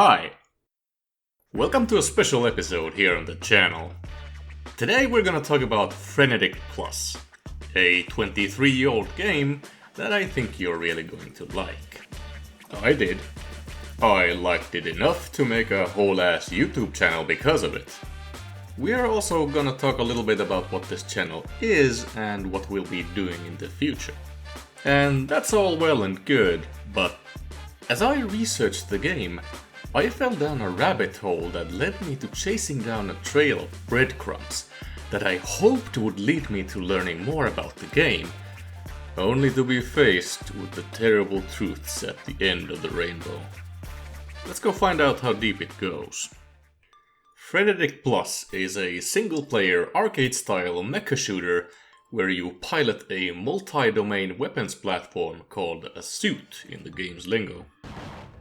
Hi! Welcome to a special episode here on the channel. Today we're gonna talk about Frenetic Plus, a 23-year-old game that I think you're really going to like. I did. I liked it enough to make a whole ass YouTube channel because of it. We're also gonna talk a little bit about what this channel is and what we'll be doing in the future. And that's all well and good, but as I researched the game, I fell down a rabbit hole that led me to chasing down a trail of breadcrumbs that I hoped would lead me to learning more about the game, only to be faced with the terrible truths at the end of the rainbow. Let's go find out how deep it goes. Frenetic Plus is a single-player arcade-style mecha shooter where you pilot a multi-domain weapons platform called a suit in the game's lingo.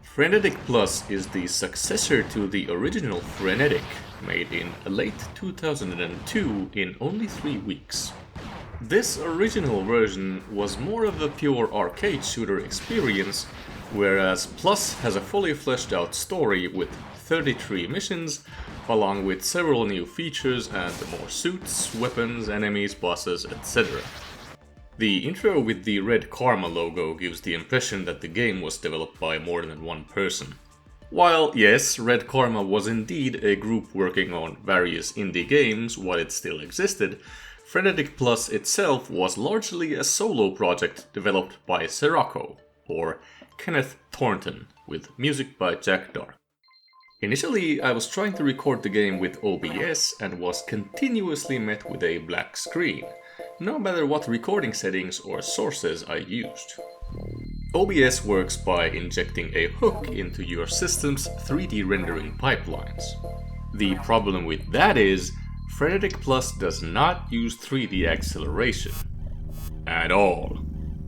Frenetic Plus is the successor to the original Frenetic, made in late 2002 in only 3 weeks. This original version was more of a pure arcade shooter experience, whereas Plus has a fully fleshed out story with 33 missions, along with several new features and more suits, weapons, enemies, bosses, etc. The intro with the red Karma logo gives the impression that the game was developed by more than one person. While yes, Red Karma was indeed a group working on various indie games while it still existed, Frenetic Plus itself was largely a solo project developed by Sirocco, or Kenneth Thornton, with music by Jack Dark. Initially, I was trying to record the game with OBS and was continuously met with a black screen, no matter what recording settings or sources I used. OBS works by injecting a hook into your system's 3D rendering pipelines. The problem with that is, Frenetic Plus does not use 3D acceleration. At all.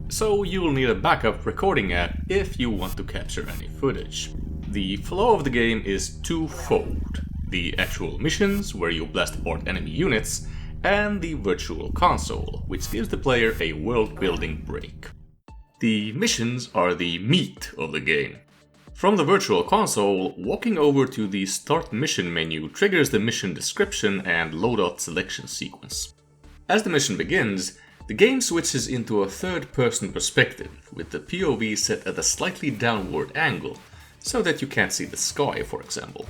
So you'll need a backup recording app if you want to capture any footage. The flow of the game is twofold: the actual missions, where you blast apart enemy units, and the virtual console, which gives the player a world-building break. The missions are the meat of the game. From the virtual console, walking over to the Start Mission menu triggers the mission description and loadout selection sequence. As the mission begins, the game switches into a third-person perspective, with the POV set at a slightly downward angle, so that you can't see the sky, for example.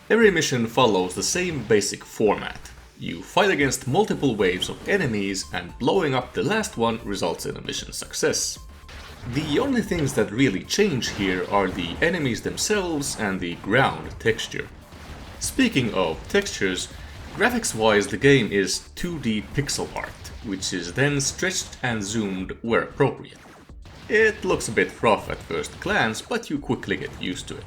Every mission follows the same basic format. You fight against multiple waves of enemies, and blowing up the last one results in a mission success. The only things that really change here are the enemies themselves and the ground texture. Speaking of textures, graphics-wise the game is 2D pixel art, which is then stretched and zoomed where appropriate. It looks a bit rough at first glance, but you quickly get used to it.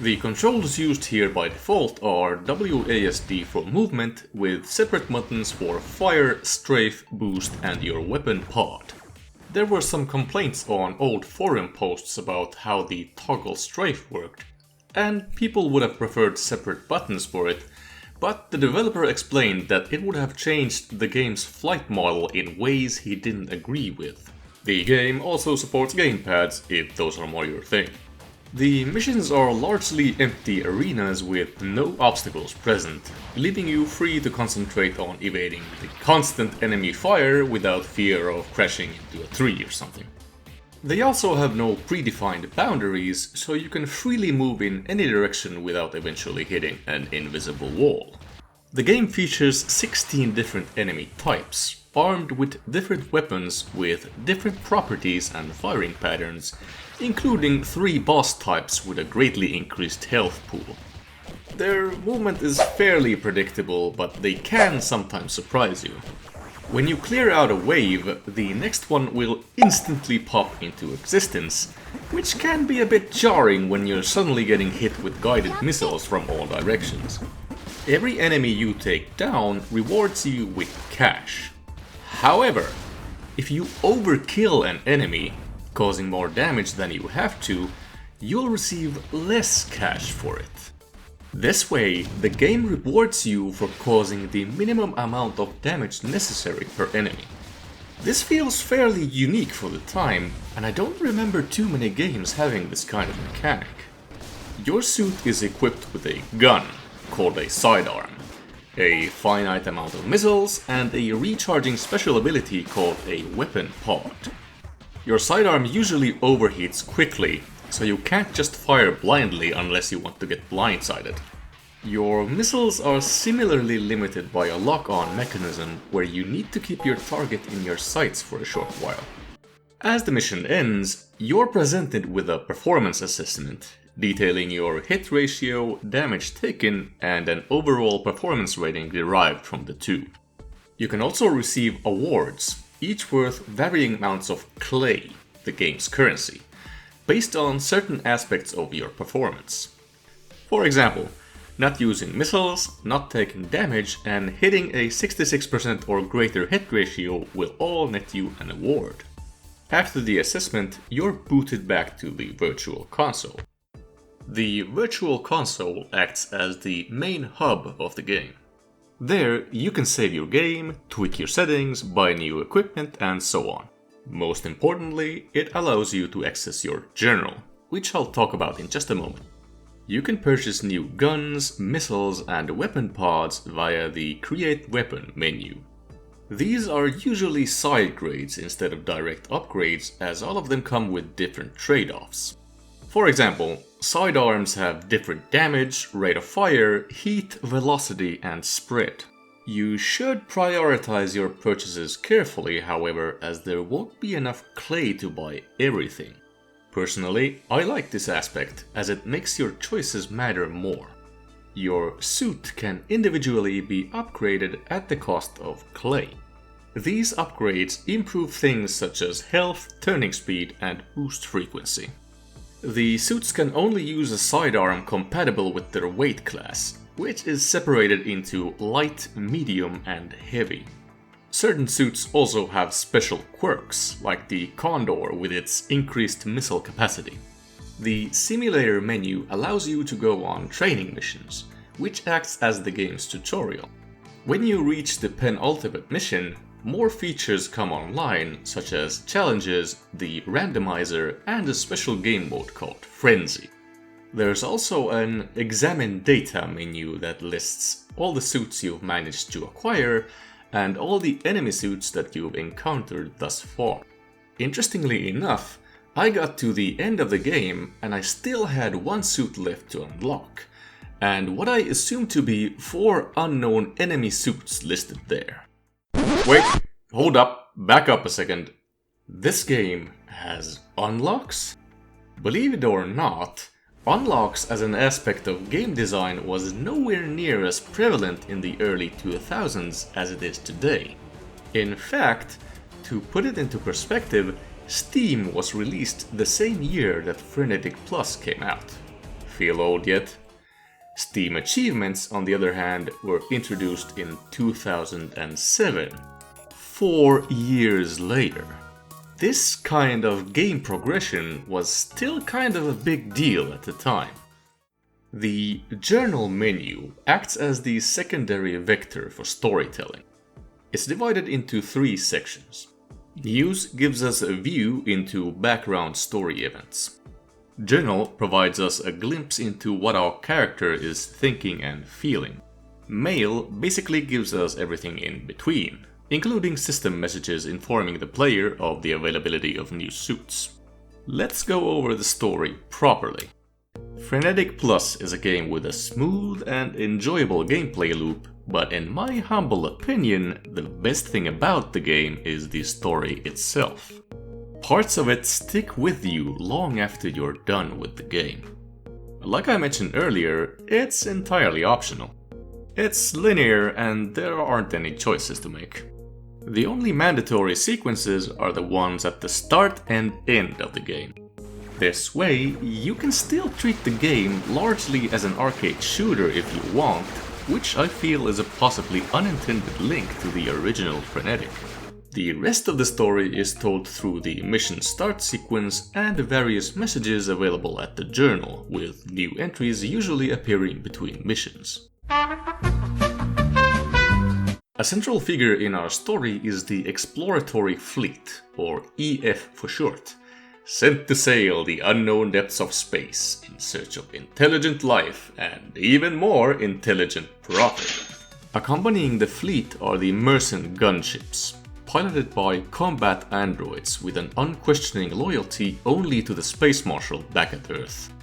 The controls used here by default are WASD for movement, with separate buttons for fire, strafe, boost, and your weapon pod. There were some complaints on old forum posts about how the toggle strafe worked, and people would have preferred separate buttons for it, but the developer explained that it would have changed the game's flight model in ways he didn't agree with. The game also supports gamepads, if those are more your thing. The missions are largely empty arenas with no obstacles present, leaving you free to concentrate on evading the constant enemy fire without fear of crashing into a tree or something. They also have no predefined boundaries, so you can freely move in any direction without eventually hitting an invisible wall. The game features 16 different enemy types, armed with different weapons with different properties and firing patterns, including 3 boss types with a greatly increased health pool. Their movement is fairly predictable, but they can sometimes surprise you. When you clear out a wave, the next one will instantly pop into existence, which can be a bit jarring when you're suddenly getting hit with guided missiles from all directions. Every enemy you take down rewards you with cash. However, if you overkill an enemy, causing more damage than you have to, you'll receive less cash for it. This way, the game rewards you for causing the minimum amount of damage necessary per enemy. This feels fairly unique for the time, and I don't remember too many games having this kind of mechanic. Your suit is equipped with a gun, called a sidearm, a finite amount of missiles, and a recharging special ability called a weapon pod. Your sidearm usually overheats quickly, so you can't just fire blindly unless you want to get blindsided. Your missiles are similarly limited by a lock-on mechanism where you need to keep your target in your sights for a short while. As the mission ends, you're presented with a performance assessment detailing your hit ratio, damage taken, and an overall performance rating derived from the two. You can also receive awards, each worth varying amounts of clay, the game's currency, based on certain aspects of your performance. For example, not using missiles, not taking damage, and hitting a 66% or greater hit ratio will all net you an award. After the assessment, you're booted back to the virtual console. The virtual console acts as the main hub of the game. There, you can save your game, tweak your settings, buy new equipment, and so on. Most importantly, it allows you to access your journal, which I'll talk about in just a moment. You can purchase new guns, missiles, and weapon pods via the Create Weapon menu. These are usually side grades instead of direct upgrades, as all of them come with different trade-offs. For example, sidearms have different damage, rate of fire, heat, velocity, and spread. You should prioritize your purchases carefully, however, as there won't be enough clay to buy everything. Personally, I like this aspect, as it makes your choices matter more. Your suit can individually be upgraded at the cost of clay. These upgrades improve things such as health, turning speed, and boost frequency. The suits can only use a sidearm compatible with their weight class, which is separated into light, medium, and heavy. Certain suits also have special quirks, like the Condor with its increased missile capacity. The simulator menu allows you to go on training missions, which acts as the game's tutorial. When you reach the penultimate mission, more features come online, such as challenges, the randomizer, and a special game mode called Frenzy. There's also an Examine Data menu that lists all the suits you've managed to acquire and all the enemy suits that you've encountered thus far. Interestingly enough, I got to the end of the game and I still had one suit left to unlock, and what I assume to be 4 unknown enemy suits listed there. Wait, hold up, back up a second. This game has unlocks? Believe it or not, unlocks as an aspect of game design was nowhere near as prevalent in the early 2000s as it is today. In fact, to put it into perspective, Steam was released the same year that Frenetic Plus came out. Feel old yet? Steam Achievements, on the other hand, were introduced in 2007, 4 years later. This kind of game progression was still kind of a big deal at the time. The journal menu acts as the secondary vector for storytelling. It's divided into 3 sections. News gives us a view into background story events. Journal provides us a glimpse into what our character is thinking and feeling. Mail basically gives us everything in between, including system messages informing the player of the availability of new suits. Let's go over the story properly. Frenetic Plus is a game with a smooth and enjoyable gameplay loop, but in my humble opinion, the best thing about the game is the story itself. Parts of it stick with you long after you're done with the game. Like I mentioned earlier, it's entirely optional. It's linear and there aren't any choices to make. The only mandatory sequences are the ones at the start and end of the game. This way, you can still treat the game largely as an arcade shooter if you want, which I feel is a possibly unintended link to the original Frenetic. The rest of the story is told through the mission start sequence and the various messages available at the journal, with new entries usually appearing between missions. A central figure in our story is the Exploratory Fleet, or EF for short, sent to sail the unknown depths of space in search of intelligent life and even more intelligent profit. Accompanying the fleet are the Mercen gunships, piloted by combat androids with an unquestioning loyalty only to the Space Marshal back at Earth.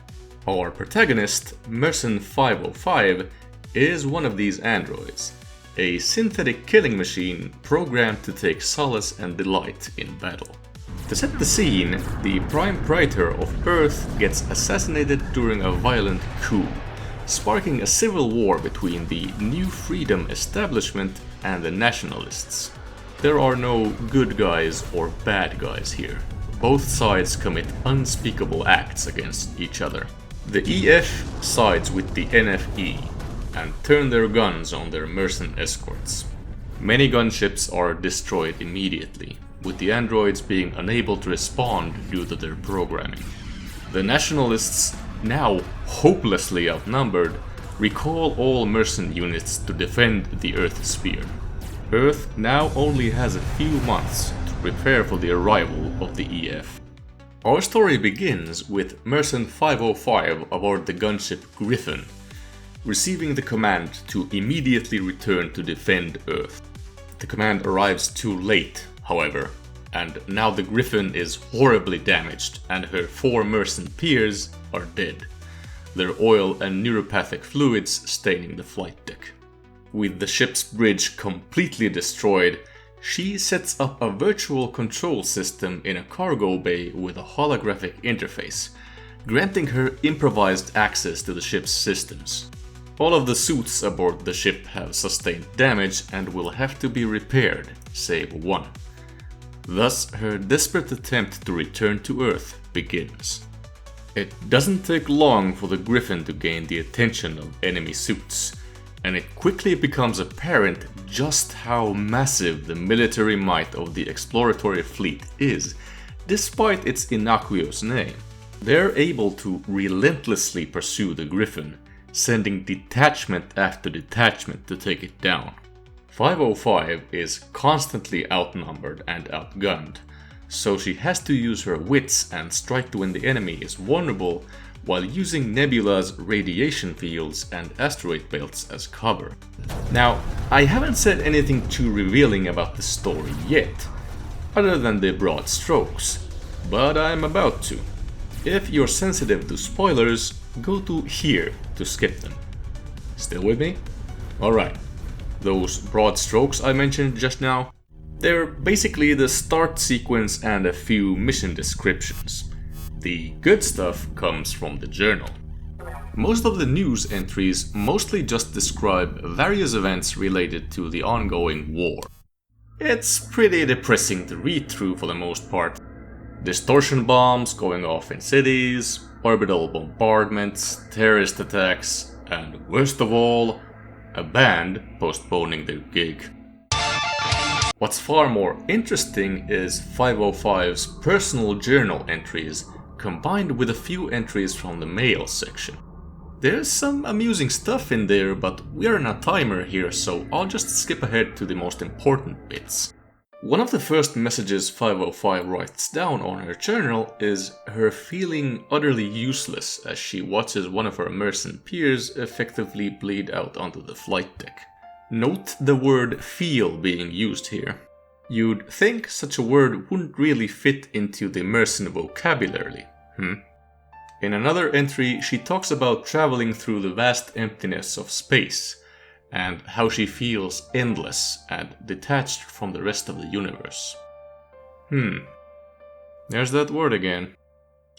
Our protagonist, Mercen 505, is one of these androids, a synthetic killing machine programmed to take solace and delight in battle. To set the scene, the Prime Praetor of Earth gets assassinated during a violent coup, sparking a civil war between the New Freedom establishment and the Nationalists. There are no good guys or bad guys here. Both sides commit unspeakable acts against each other. The EF sides with the NFE and turn their guns on their Mercen escorts. Many gunships are destroyed immediately, with the androids being unable to respond due to their programming. The Nationalists, now hopelessly outnumbered, recall all Mercen units to defend the Earth sphere. Earth now only has a few months to prepare for the arrival of the EF. Our story begins with Mercen 505 aboard the gunship Griffin, receiving the command to immediately return to defend Earth. The command arrives too late, however, and now the Griffin is horribly damaged and her 4 Mercen peers are dead, their oil and neuropathic fluids staining the flight deck. With the ship's bridge completely destroyed, she sets up a virtual control system in a cargo bay with a holographic interface, granting her improvised access to the ship's systems. All of the suits aboard the ship have sustained damage and will have to be repaired, save one. Thus, her desperate attempt to return to Earth begins. It doesn't take long for the Griffin to gain the attention of enemy suits, and it quickly becomes apparent just how massive the military might of the exploratory fleet is, despite its innocuous name. They're able to relentlessly pursue the Griffin, sending detachment after detachment to take it down. 505 is constantly outnumbered and outgunned, so she has to use her wits and strike when the enemy is vulnerable, while using Nebula's radiation fields and asteroid belts as cover. Now, I haven't said anything too revealing about the story yet, other than the broad strokes, but I'm about to. If you're sensitive to spoilers, go to here to skip them. Still with me? Alright, those broad strokes I mentioned just now, they're basically the start sequence and a few mission descriptions. The good stuff comes from the journal. Most of the news entries mostly just describe various events related to the ongoing war. It's pretty depressing to read through for the most part. Distortion bombs going off in cities, orbital bombardments, terrorist attacks, and worst of all, a band postponing their gig. What's far more interesting is 505's personal journal entries combined with a few entries from the mail section. There's some amusing stuff in there, but we're on a timer here, so I'll just skip ahead to the most important bits. One of the first messages 505 writes down on her journal is her feeling utterly useless as she watches one of her Mercen peers effectively bleed out onto the flight deck. Note the word feel being used here. You'd think such a word wouldn't really fit into the Mercen vocabulary, In another entry, she talks about traveling through the vast emptiness of space, and how she feels endless and detached from the rest of the universe. There's that word again.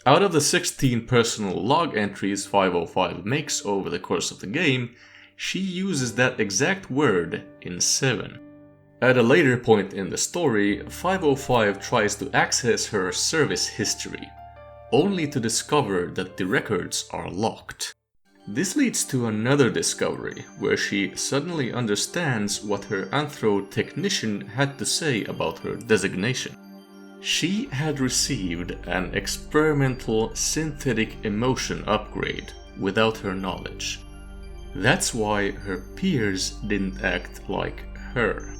Out of the 16 personal log entries 505 makes over the course of the game, she uses that exact word in 7. At a later point in the story, 505 tries to access her service history, only to discover that the records are locked. This leads to another discovery, where she suddenly understands what her anthro technician had to say about her designation. She had received an experimental synthetic emotion upgrade without her knowledge. That's why her peers didn't act like her.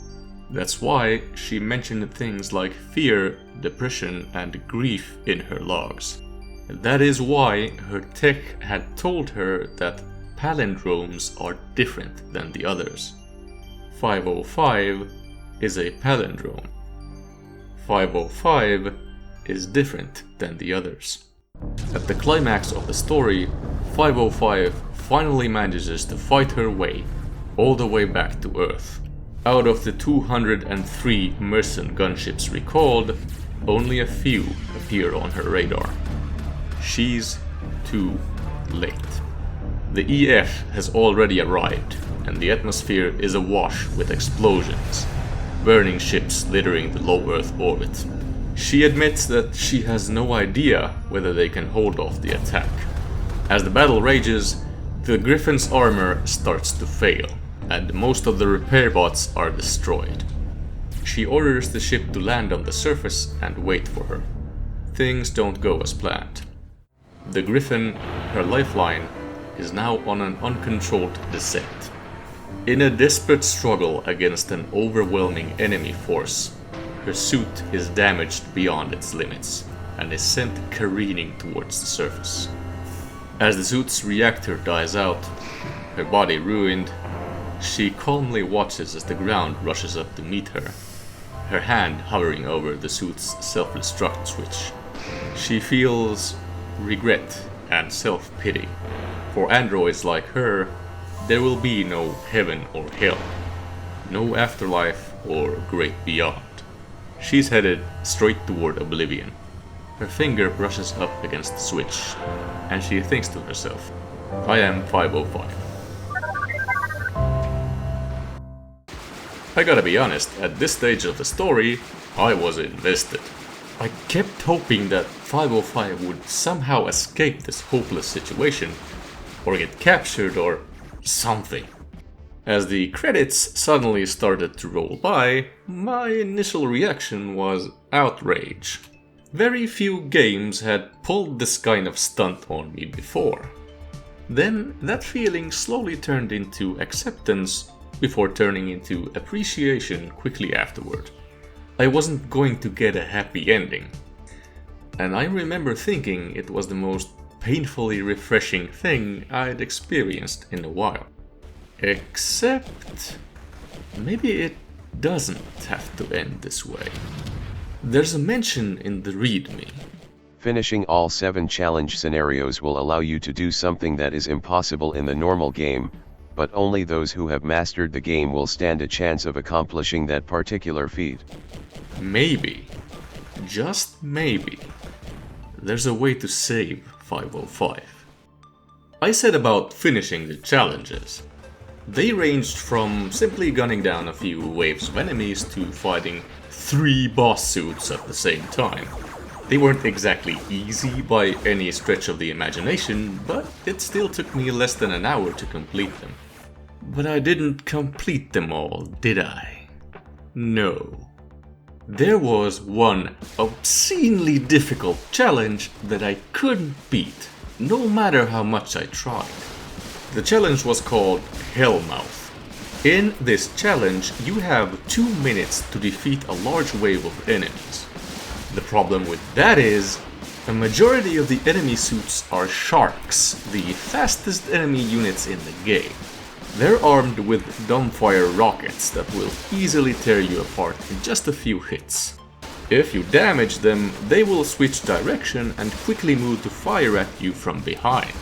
That's why she mentioned things like fear, depression, and grief in her logs. That is why her tech had told her that palindromes are different than the others. 505 is a palindrome. 505 is different than the others. At the climax of the story, 505 finally manages to fight her way all the way back to Earth. Out of the 203 Mercen gunships recalled, only a few appear on her radar. She's too late. The EF has already arrived, and the atmosphere is awash with explosions, burning ships littering the low Earth orbit. She admits that she has no idea whether they can hold off the attack. As the battle rages, the Griffin's armor starts to fail, and most of the repair bots are destroyed. She orders the ship to land on the surface and wait for her. Things don't go as planned. The Griffin, her lifeline, is now on an uncontrolled descent. In a desperate struggle against an overwhelming enemy force, her suit is damaged beyond its limits and is sent careening towards the surface. As the suit's reactor dies out, her body ruined, she calmly watches as the ground rushes up to meet her, her hand hovering over the suit's self-destruct switch. She feels regret and self-pity. For androids like her, there will be no heaven or hell, no afterlife or great beyond. She's headed straight toward oblivion. Her finger brushes up against the switch, and she thinks to herself, I am 505. I gotta be honest, at this stage of the story, I was invested. I kept hoping that 505 would somehow escape this hopeless situation, or get captured, or something. As the credits suddenly started to roll by, my initial reaction was outrage. Very few games had pulled this kind of stunt on me before. Then that feeling slowly turned into acceptance before turning into appreciation quickly afterward. I wasn't going to get a happy ending. And I remember thinking it was the most painfully refreshing thing I'd experienced in a while. Except maybe it doesn't have to end this way. There's a mention in the README. Finishing all 7 challenge scenarios will allow you to do something that is impossible in the normal game, but only those who have mastered the game will stand a chance of accomplishing that particular feat. Maybe, just maybe, there's a way to save 505. I said about finishing the challenges. They ranged from simply gunning down a few waves of enemies to fighting 3 boss suits at the same time. They weren't exactly easy by any stretch of the imagination, but it still took me less than an hour to complete them. But I didn't complete them all, did I? No. There was one obscenely difficult challenge that I couldn't beat, no matter how much I tried. The challenge was called Hellmouth. In this challenge, you have 2 minutes to defeat a large wave of enemies. The problem with that is, a majority of the enemy suits are sharks, the fastest enemy units in the game. They're armed with dumbfire rockets that will easily tear you apart in just a few hits. If you damage them, they will switch direction and quickly move to fire at you from behind.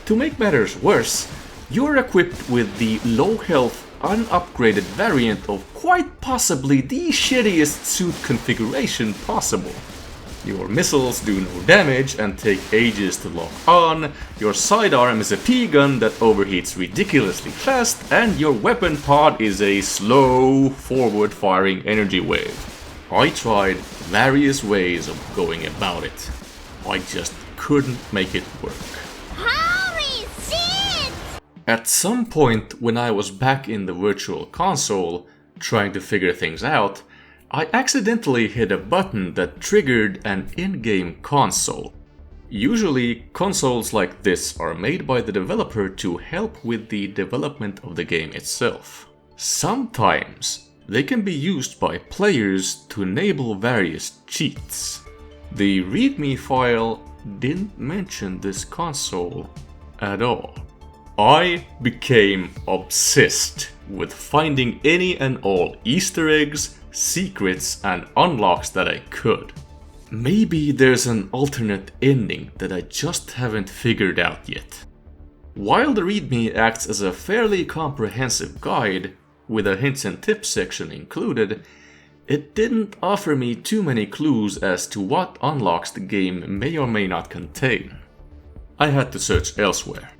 To make matters worse, you're equipped with the low-health, unupgraded variant of quite possibly the shittiest suit configuration possible. Your missiles do no damage and take ages to lock on, your sidearm is a P-gun that overheats ridiculously fast, and your weapon pod is a slow, forward-firing energy wave. I tried various ways of going about it. I just couldn't make it work. Holy shit! At some point when I was back in the virtual console, trying to figure things out, I accidentally hit a button that triggered an in-game console. Usually, consoles like this are made by the developer to help with the development of the game itself. Sometimes, They can be used by players to enable various cheats. The README file didn't mention this console at all. I became obsessed with finding any and all Easter eggs, secrets, and unlocks that I could. Maybe there's an alternate ending that I just haven't figured out yet. While the README acts as a fairly comprehensive guide, with a hints and tips section included, it didn't offer me too many clues as to what unlocks the game may or may not contain. I had to search elsewhere.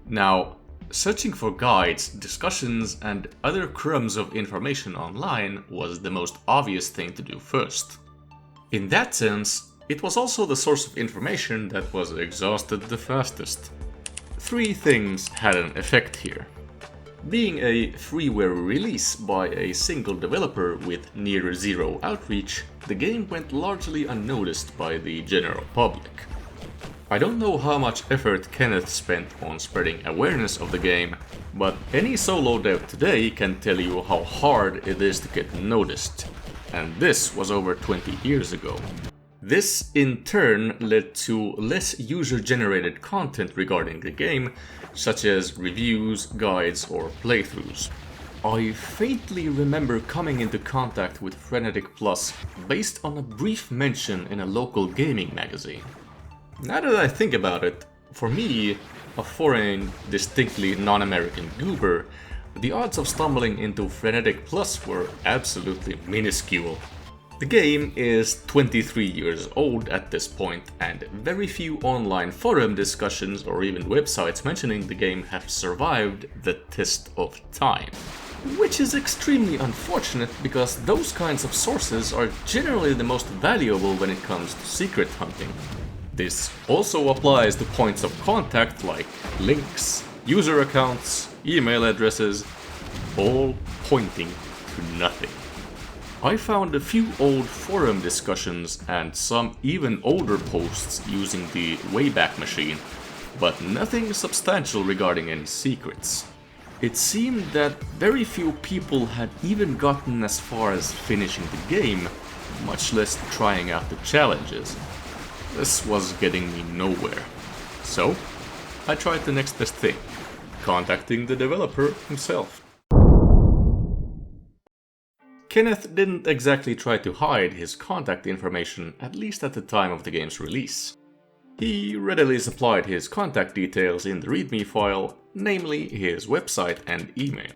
Now, searching for guides, discussions, and other crumbs of information online was the most obvious thing to do first. In that sense, it was also the source of information that was exhausted the fastest. Three things had an effect here. Being a freeware release by a single developer with near zero outreach, the game went largely unnoticed by the general public. I don't know how much effort Kenneth spent on spreading awareness of the game, but any solo dev today can tell you how hard it is to get noticed. And this was over 20 years ago. This in turn led to less user-generated content regarding the game, such as reviews, guides, or playthroughs. I faintly remember coming into contact with Frenetic Plus based on a brief mention in a local gaming magazine. Now that I think about it, for me, a foreign, distinctly non-American goober, the odds of stumbling into Frenetic Plus were absolutely minuscule. The game is 23 years old at this point, and very few online forum discussions or even websites mentioning the game have survived the test of time. Which is extremely unfortunate because those kinds of sources are generally the most valuable when it comes to secret hunting. This also applies to points of contact like links, user accounts, email addresses, all pointing to nothing. I found a few old forum discussions and some even older posts using the Wayback Machine, but nothing substantial regarding any secrets. It seemed that very few people had even gotten as far as finishing the game, much less trying out the challenges. This was getting me nowhere. So, I tried the next best thing, contacting the developer himself. Kenneth didn't exactly try to hide his contact information, at least at the time of the game's release. He readily supplied his contact details in the README file, namely his website and email.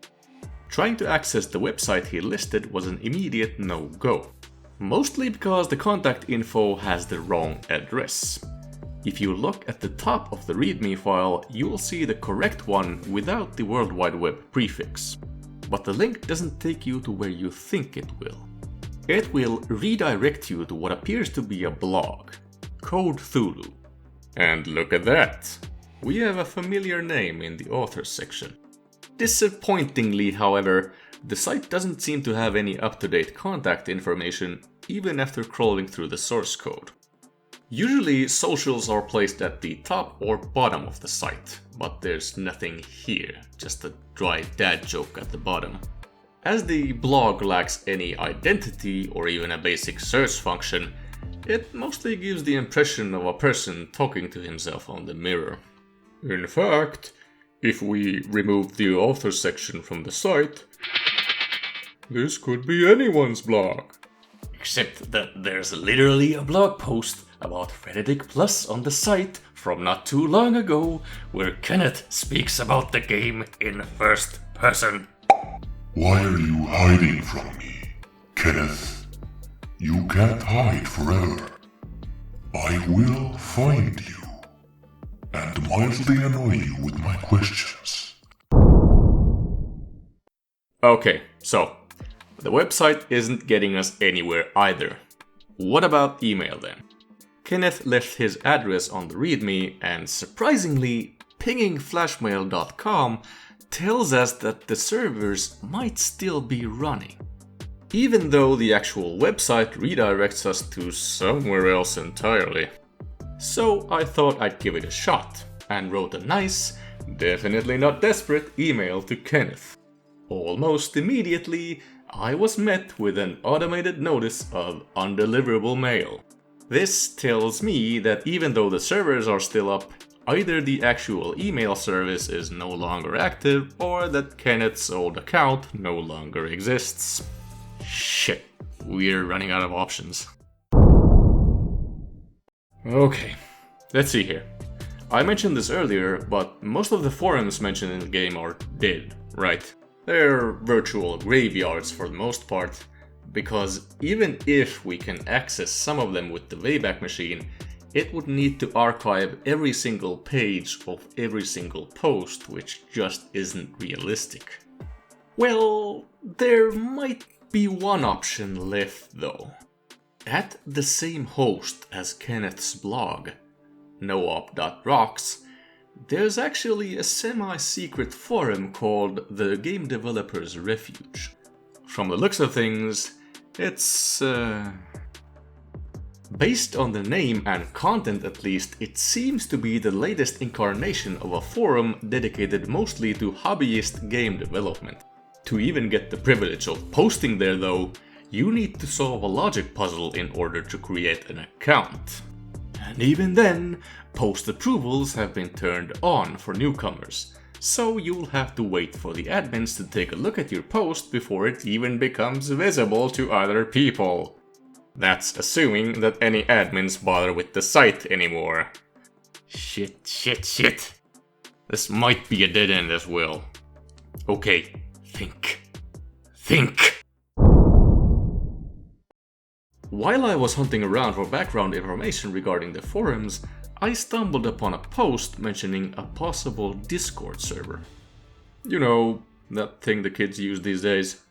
Trying to access the website he listed was an immediate no-go, mostly because the contact info has the wrong address. If you look at the top of the README file, you'll see the correct one without the World Wide Web prefix. But the link doesn't take you to where you think it will. It will redirect you to what appears to be a blog, Code Cthulhu. And look at that! We have a familiar name in the authors section. Disappointingly, however, the site doesn't seem to have any up-to-date contact information even after crawling through the source code. Usually socials are placed at the top or bottom of the site, but there's nothing here, just a dry dad joke at the bottom. As the blog lacks any identity or even a basic search function, it mostly gives the impression of a person talking to himself on the mirror. In fact, if we remove the author section from the site, this could be anyone's blog. Except that there's literally a blog post about Frenetic Plus on the site from not too long ago, where Kenneth speaks about the game in first person. Why are you hiding from me, Kenneth? You can't hide forever. I will find you, and mildly annoy you with my questions. Okay, so the website isn't getting us anywhere either. What about email then? Kenneth left his address on the README, and surprisingly, pinging flashmail.com tells us that the servers might still be running, even though the actual website redirects us to somewhere else entirely. So I thought I'd give it a shot, and wrote a nice, definitely not desperate email to Kenneth. Almost immediately, I was met with an automated notice of undeliverable mail. This tells me that even though the servers are still up, either the actual email service is no longer active or that Kenneth's old account no longer exists. Shit, we're running out of options. Okay, let's see here. I mentioned this earlier, but most of the forums mentioned in the game are dead, right? They're virtual graveyards for the most part, because even if we can access some of them with the Wayback Machine, it would need to archive every single page of every single post, which just isn't realistic. Well, there might be one option left though. At the same host as Kenneth's blog, noop.rocks, there's actually a semi-secret forum called the Game Developers Refuge. From the looks of things, it's based on the name and content at least, it seems to be the latest incarnation of a forum dedicated mostly to hobbyist game development. To even get the privilege of posting there though, you need to solve a logic puzzle in order to create an account. And even then, post approvals have been turned on for newcomers, so you'll have to wait for the admins to take a look at your post before it even becomes visible to other people. That's assuming that any admins bother with the site anymore. Shit. This might be a dead end as well. Okay, think. While I was hunting around for background information regarding the forums, I stumbled upon a post mentioning a possible Discord server. You know, that thing the kids use these days.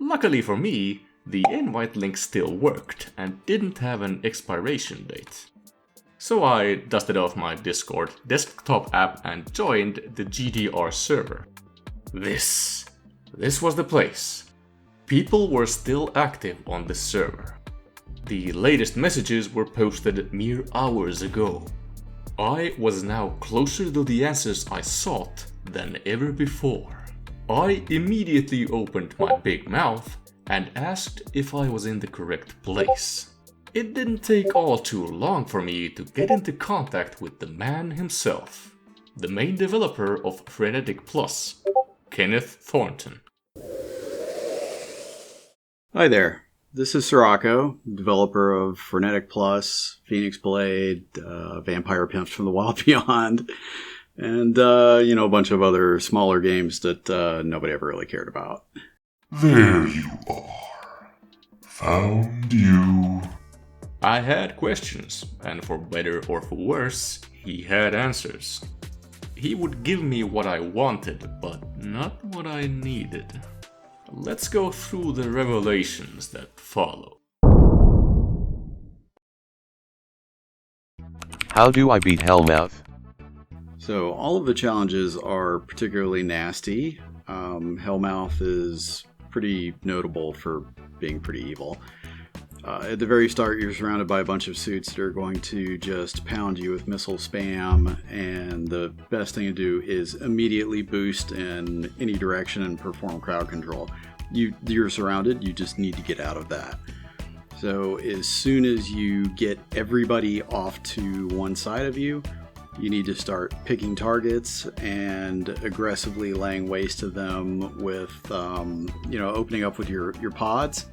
Luckily for me, the invite link still worked and didn't have an expiration date. So I dusted off my Discord desktop app and joined the GDR server. This was the place. People were still active on this server. The latest messages were posted mere hours ago. I was now closer to the answers I sought than ever before. I immediately opened my big mouth and asked if I was in the correct place. It didn't take all too long for me to get into contact with the man himself, the main developer of Frenetic Plus, Kenneth Thornton. Hi there. This is Sirocco, developer of Frenetic Plus, Phoenix Blade, Vampire Pimps from the Wild Beyond, and, a bunch of other smaller games that nobody ever really cared about. There you are. Found you. I had questions, and for better or for worse, he had answers. He would give me what I wanted, but not what I needed. Let's go through the revelations that follow. How do I beat Hellmouth? So all of the challenges are particularly nasty. Hellmouth is pretty notable for being pretty evil. At the very start, you're surrounded by a bunch of suits that are going to just pound you with missile spam, and the best thing to do is immediately boost in any direction and perform crowd control. You're surrounded, you just need to get out of that. So as soon as you get everybody off to one side of you, you need to start picking targets and aggressively laying waste to them with, opening up with your pods.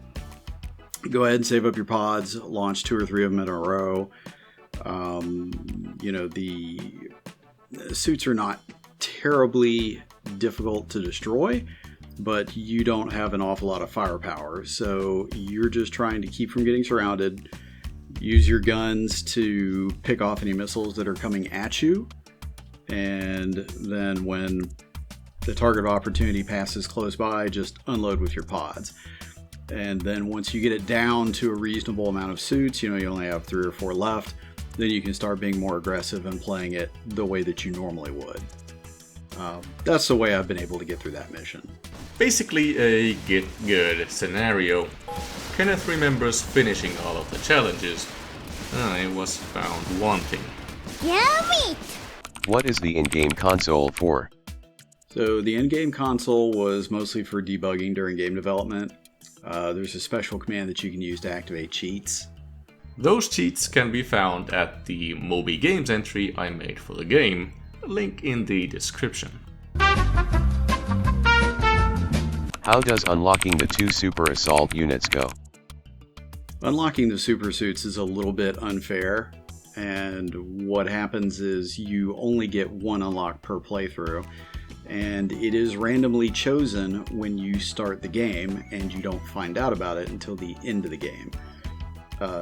Go ahead and save up your pods, launch 2 or 3 of them in a row. The suits are not terribly difficult to destroy, but you don't have an awful lot of firepower. So you're just trying to keep from getting surrounded. Use your guns to pick off any missiles that are coming at you. And then when the target of opportunity passes close by, just unload with your pods. And then once you get it down to a reasonable amount of suits, you only have 3 or 4 left, then you can start being more aggressive and playing it the way that you normally would. That's the way I've been able to get through that mission. Basically a get good scenario. Kenneth remembers finishing all of the challenges. I was found wanting. Yummy! What is the in-game console for? So the in-game console was mostly for debugging during game development. There's a special command that you can use to activate cheats. Those cheats can be found at the Moby Games entry I made for the game, link in the description. How does unlocking the 2 super assault units go? Unlocking the super suits is a little bit unfair, and what happens is you only get 1 unlock per playthrough, and it is randomly chosen when you start the game, and you don't find out about it until the end of the game.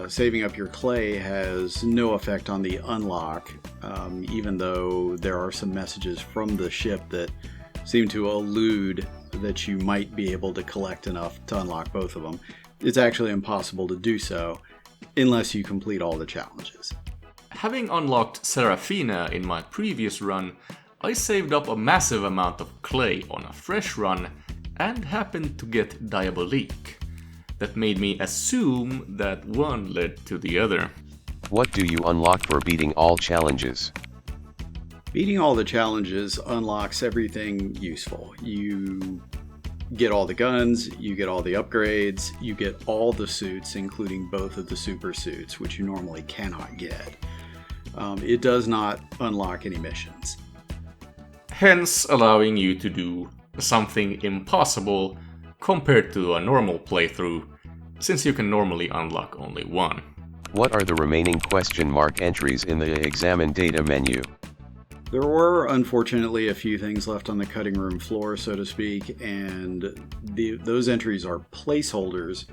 Saving up your clay has no effect on the unlock, even though there are some messages from the ship that seem to allude that you might be able to collect enough to unlock both of them. It's actually impossible to do so unless you complete all the challenges. Having unlocked Seraphina in my previous run, I saved up a massive amount of clay on a fresh run and happened to get Diabolique. That made me assume that one led to the other. What do you unlock for beating all challenges? Beating all the challenges unlocks everything useful. You get all the guns, you get all the upgrades, you get all the suits, including both of the super suits, which you normally cannot get. It does not unlock any missions. Hence allowing you to do something impossible compared to a normal playthrough, since you can normally unlock only 1. What are the remaining question mark entries in the examine data menu? There were, unfortunately, a few things left on the cutting room floor, so to speak, and those entries are placeholders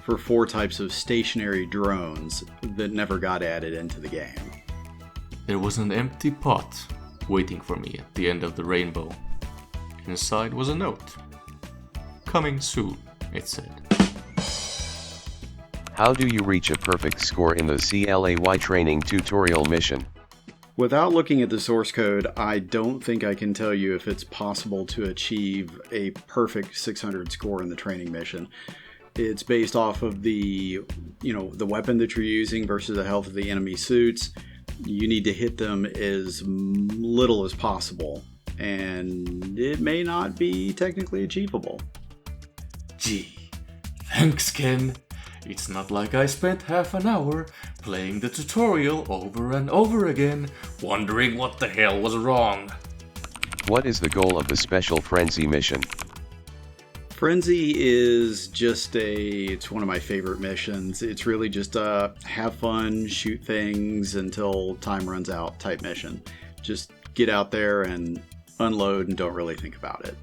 for 4 types of stationary drones that never got added into the game. There was an empty pot waiting for me at the end of the rainbow. Inside was a note. Coming soon, it said. How do you reach a perfect score in the CLAY training tutorial mission? Without looking at the source code, I don't think I can tell you if it's possible to achieve a perfect 600 score in the training mission. It's based off of the weapon that you're using versus the health of the enemy suits. You need to hit them as little as possible, and it may not be technically achievable. Gee, thanks, Ken. It's not like I spent half an hour playing the tutorial over and over again, wondering what the hell was wrong. What is the goal of the Special Frenzy mission? Frenzy is just it's one of my favorite missions. It's really just a have fun, shoot things until time runs out type mission. Just get out there and unload and don't really think about it.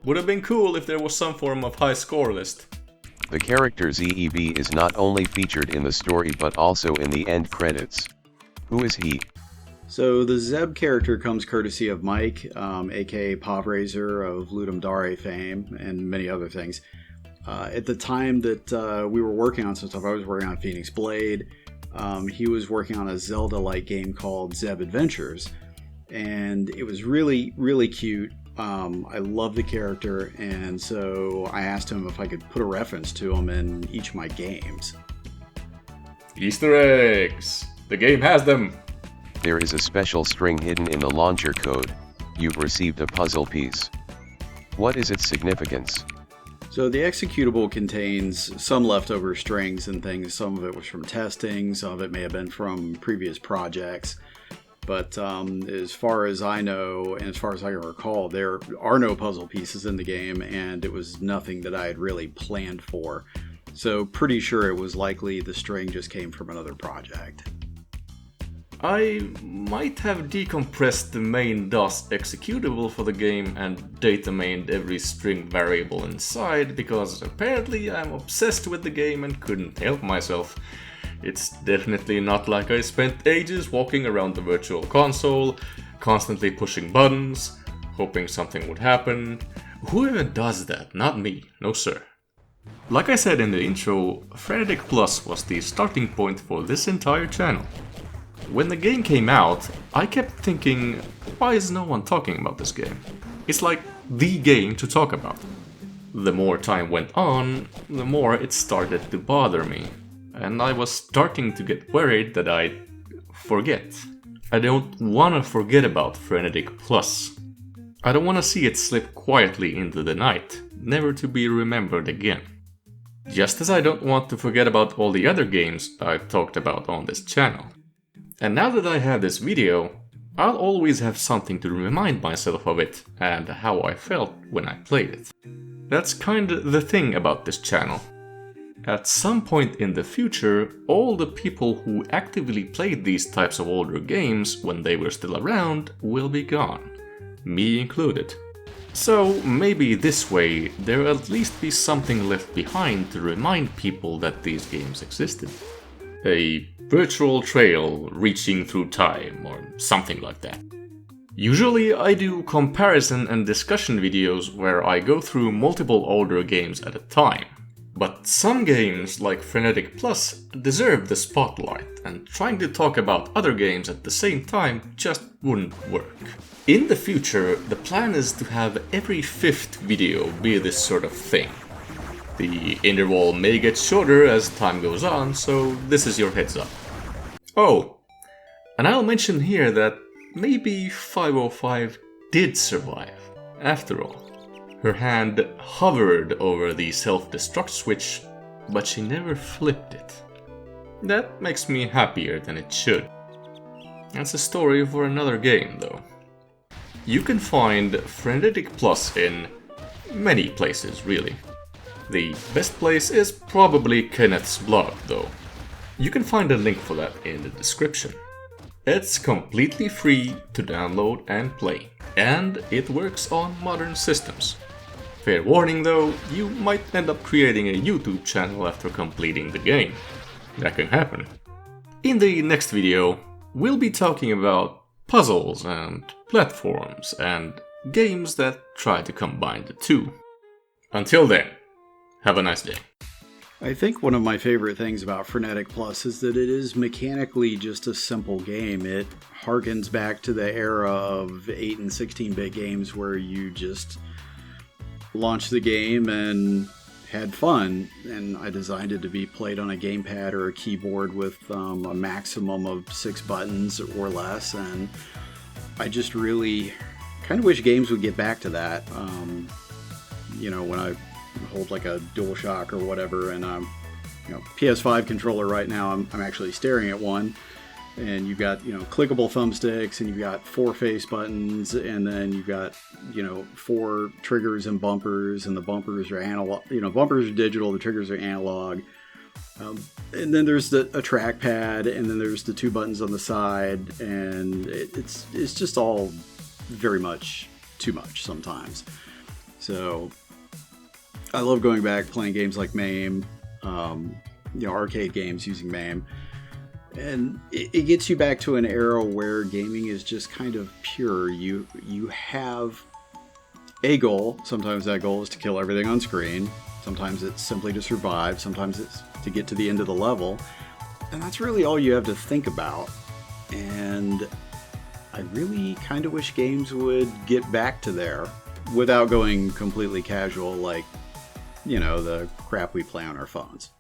Would have been cool if there was some form of high score list. The character ZEB is not only featured in the story but also in the end credits. Who is he? So the Zeb character comes courtesy of Mike, aka Povraiser of Ludum Dare fame and many other things. At the time that we were working on some stuff, I was working on Phoenix Blade. He was working on a Zelda-like game called Zeb Adventures, and it was really, really cute. I love the character, and so I asked him if I could put a reference to him in each of my games. Easter eggs! The game has them! There is a special string hidden in the launcher code. You've received a puzzle piece. What is its significance? So the executable contains some leftover strings and things. Some of it was from testing, some of it may have been from previous projects. But as far as I know, and as far as I can recall, there are no puzzle pieces in the game, and it was nothing that I had really planned for. So pretty sure it was likely the string just came from another project. I might have decompressed the main DOS executable for the game and datamined every string variable inside, because apparently I'm obsessed with the game and couldn't help myself. It's definitely not like I spent ages walking around the virtual console, constantly pushing buttons, hoping something would happen. Who even does that? Not me, no sir. Like I said in the intro, Frenetic Plus was the starting point for this entire channel. When the game came out, I kept thinking, why is no one talking about this game? It's like the game to talk about. The more time went on, the more it started to bother me. And I was starting to get worried that I'd forget. I don't want to forget about Frenetic Plus. I don't want to see it slip quietly into the night, never to be remembered again. Just as I don't want to forget about all the other games I've talked about on this channel. And now that I have this video, I'll always have something to remind myself of it and how I felt when I played it. That's kinda the thing about this channel. At some point in the future, all the people who actively played these types of older games when they were still around will be gone, me included. So maybe this way there'll at least be something left behind to remind people that these games existed. A virtual trail reaching through time or something like that. Usually I do comparison and discussion videos where I go through multiple older games at a time. But some games like Frenetic Plus deserve the spotlight, and trying to talk about other games at the same time just wouldn't work. In the future, the plan is to have every 5th video be this sort of thing. The interval may get shorter as time goes on, so this is your heads up. Oh, and I'll mention here that maybe 505 did survive, after all. Her hand hovered over the self-destruct switch, but she never flipped it. That makes me happier than it should. That's a story for another game, though. You can find Frenetic Plus in many places, really. The best place is probably Kenneth's blog, though. You can find a link for that in the description. It's completely free to download and play, and it works on modern systems. Fair warning though, you might end up creating a YouTube channel after completing the game. That can happen. In the next video, we'll be talking about puzzles and platforms and games that try to combine the two. Until then, have a nice day. I think one of my favorite things about Frenetic Plus is that it is mechanically just a simple game. It harkens back to the era of 8 and 16-bit games where you just launched the game and had fun. And I designed it to be played on a gamepad or a keyboard with a maximum of 6 buttons or less. And I just really kind of wish games would get back to that. You know, when I hold like a DualShock or whatever, and PS5 controller right now, I'm actually staring at one, and you've got clickable thumbsticks, and you've got 4 face buttons, and then you've got 4 triggers and bumpers, and the bumpers are analog. Bumpers are digital, the triggers are analog, and then there's a trackpad, and then there's the 2 buttons on the side, and it's just all very much too much sometimes. So I love going back, playing games like MAME, arcade games using MAME, and it gets you back to an era where gaming is just kind of pure. You have a goal. Sometimes that goal is to kill everything on screen. Sometimes it's simply to survive. Sometimes it's to get to the end of the level, and that's really all you have to think about. And I really kind of wish games would get back to there without going completely casual like the crap we play on our phones.